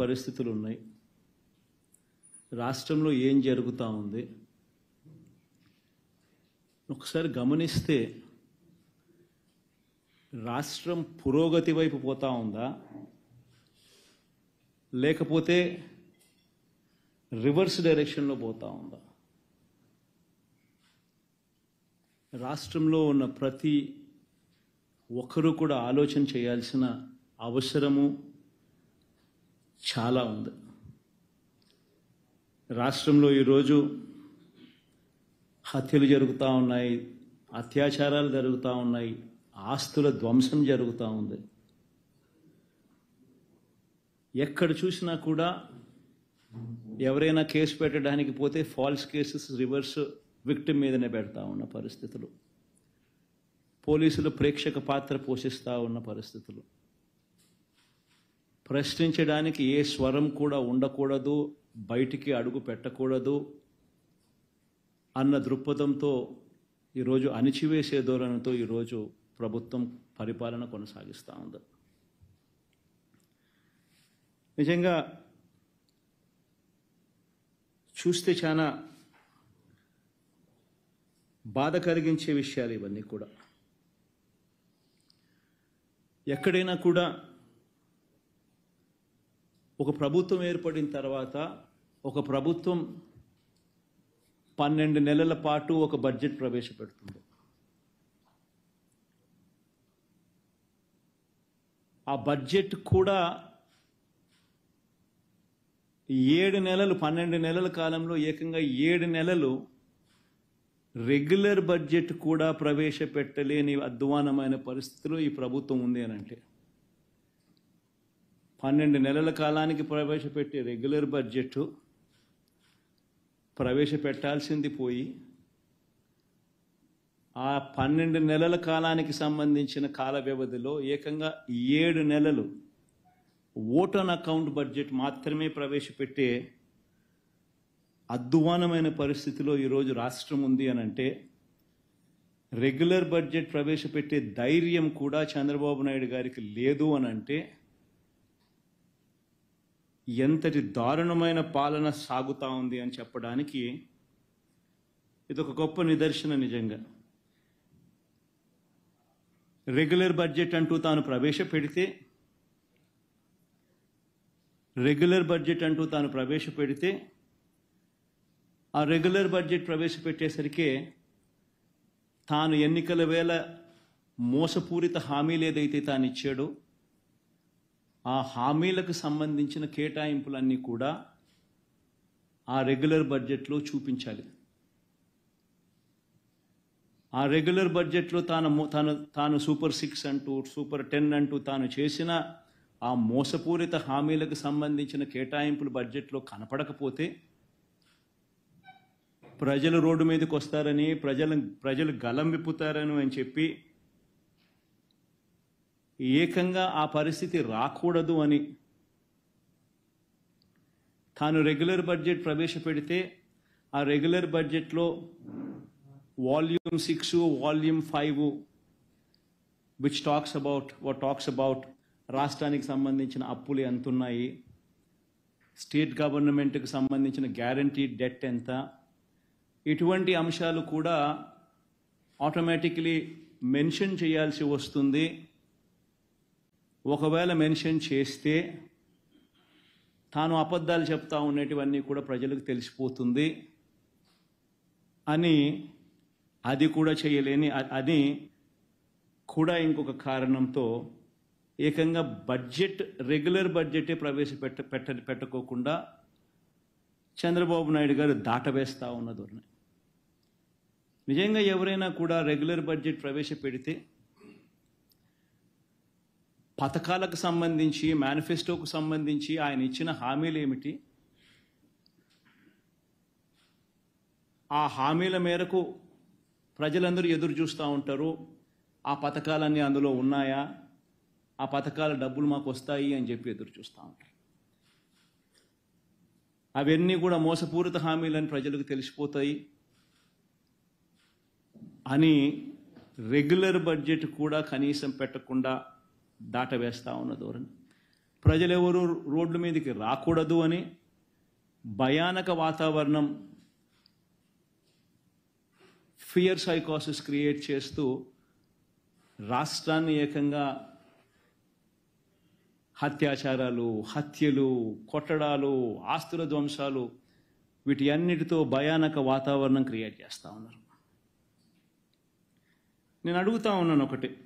పరిస్థితులు ఉన్నాయి, రాష్ట్రంలో ఏం జరుగుతూ ఉంది ఒకసారి గమనిస్తే రాష్ట్రం పురోగతి వైపు పోతా ఉందా లేకపోతే రివర్స్ డైరెక్షన్లో పోతా ఉందా? రాష్ట్రంలో ఉన్న ప్రతి ఒక్కరూ కూడా ఆలోచన చేయాల్సిన అవసరము చాలా ఉంది. రాష్ట్రంలో ఈరోజు హత్యలు జరుగుతూ ఉన్నాయి, అత్యాచారాలు జరుగుతూ ఉన్నాయి, ఆస్తుల ధ్వంసం జరుగుతూ ఉంది. ఎక్కడ చూసినా కూడా ఎవరైనా కేసు పెట్టడానికి పోతే ఫాల్స్ కేసెస్ రివర్స్ విక్టిమ్ మీదనే పెడతా ఉన్న పరిస్థితులు, పోలీసులు ప్రేక్షక పాత్ర పోషిస్తూ ఉన్న పరిస్థితులు, ప్రశ్నించడానికి ఏ స్వరం కూడా ఉండకూడదు, బయటికి అడుగు పెట్టకూడదు అన్న దృక్పథంతో ఈరోజు అణిచివేసే ధోరణితో ఈరోజు ప్రభుత్వం పరిపాలన కొనసాగిస్తూ ఉంది. నిజంగా చూస్తే చాలా బాధ కలిగించే విషయాలు ఇవన్నీ కూడా. ఎక్కడైనా కూడా ఒక ప్రభుత్వం ఏర్పడిన తర్వాత ఒక ప్రభుత్వం 12 నెలల పాటు ఒక బడ్జెట్ ప్రవేశపెడుతుంది. ఆ బడ్జెట్ కూడా 7 నెలలు 12 నెలల కాలంలో ఏకంగా 7 నెలలు రెగ్యులర్ బడ్జెట్ కూడా ప్రవేశపెట్టలేని అధ్వానమైన పరిస్థితిలో ఈ ప్రభుత్వం ఉంది అని అంటే 12 నెలల కాలానికి ప్రవేశపెట్టే రెగ్యులర్ బడ్జెట్ ప్రవేశపెట్టాల్సింది పోయి ఆ 12 నెలల కాలానికి సంబంధించిన కాల వ్యవధిలో ఏకంగా 7 నెలలు ఓట్ ఆన్ అకౌంట్ బడ్జెట్ మాత్రమే ప్రవేశపెట్టే అధ్వానమైన పరిస్థితిలో ఈరోజు రాష్ట్రం ఉంది అని అంటే రెగ్యులర్ బడ్జెట్ ప్రవేశపెట్టే ధైర్యం కూడా చంద్రబాబు నాయుడు గారికి లేదు అని అంటే ఎంతటి దారుణమైన పాలన సాగుతూ ఉంది అని చెప్పడానికి ఇది ఒక గొప్ప నిదర్శన. నిజంగా రెగ్యులర్ బడ్జెట్ అంటూ తాను ప్రవేశపెడితే ఆ రెగ్యులర్ బడ్జెట్ ప్రవేశపెట్టేసరికి తాను ఎన్నికల వేళ మోసపూరిత హామీలు ఏదైతే తాను ఇచ్చాడో ఆ హామీలకు సంబంధించిన కేటాయింపులన్నీ కూడా ఆ రెగ్యులర్ బడ్జెట్లో చూపించాలి. ఆ రెగ్యులర్ బడ్జెట్లో తాను సూపర్ 6 అంటూ సూపర్ 10 అంటూ తాను చేసిన ఆ మోసపూరిత హామీలకు సంబంధించిన కేటాయింపులు బడ్జెట్లో కనపడకపోతే ప్రజలు రోడ్డు మీదకి వస్తారని ప్రజలు గలం విప్పుతారని అని చెప్పి ఏకంగా ఆ పరిస్థితి రాకూడదు అని తాను రెగ్యులర్ బడ్జెట్ ప్రవేశపెడితే ఆ రెగ్యులర్ బడ్జెట్లో volume 6 volume 5 which talks about రాష్ట్రానికి సంబంధించిన అప్పులు ఎంత ఉన్నాయి, స్టేట్ గవర్నమెంట్కి సంబంధించిన గ్యారంటీ డెట్ ఎంత, ఇటువంటి అంశాలు కూడా ఆటోమేటిక్లీ మెన్షన్ చేయాల్సి వస్తుంది. ఒకవేళ మెన్షన్ చేస్తే తాను అబద్ధాలు చెప్తా ఉండేటివన్నీ కూడా ప్రజలకు తెలిసిపోతుంది అని అది కూడా చేయలేని అది కూడా ఇంకొక కారణంతో ఏకంగా రెగ్యులర్ బడ్జెటే పెట్టకోకుండా చంద్రబాబు నాయుడు గారు దాటవేస్తూ ఉన్న ధోరణి. నిజంగా ఎవరైనా కూడా రెగ్యులర్ బడ్జెట్ ప్రవేశపెడితే పథకాలకు సంబంధించి మేనిఫెస్టోకు సంబంధించి ఆయన ఇచ్చిన హామీలు ఏమిటి, ఆ హామీల మేరకు ప్రజలందరూ ఎదురు చూస్తూ ఉంటారు. ఆ పథకాలన్నీ అందులో ఉన్నాయా, ఆ పథకాల డబ్బులు మాకు వస్తాయి అని చెప్పి ఎదురు చూస్తూ ఉంటారు. అవన్నీ కూడా మోసపూరిత హామీలని ప్రజలకు తెలిసిపోతాయి అని రెగ్యులర్ బడ్జెట్ కూడా కనీసం పెట్టకుండా దాటవేస్తూ ఉన్న ధోరణి. ప్రజలెవరూ రోడ్ల మీదకి రాకూడదు అని భయానక వాతావరణం, ఫియర్ సైకోసిస్ క్రియేట్ చేస్తూ రాష్ట్రాన్ని ఏకంగా అత్యాచారాలు, హత్యలు, కొట్టడాలు, ఆస్తుల ధ్వంసాలు, వీటి అన్నిటితో భయానక వాతావరణం క్రియేట్ చేస్తూ ఉన్నారు. నేను అడుగుతా ఉన్నాను ఒకటి,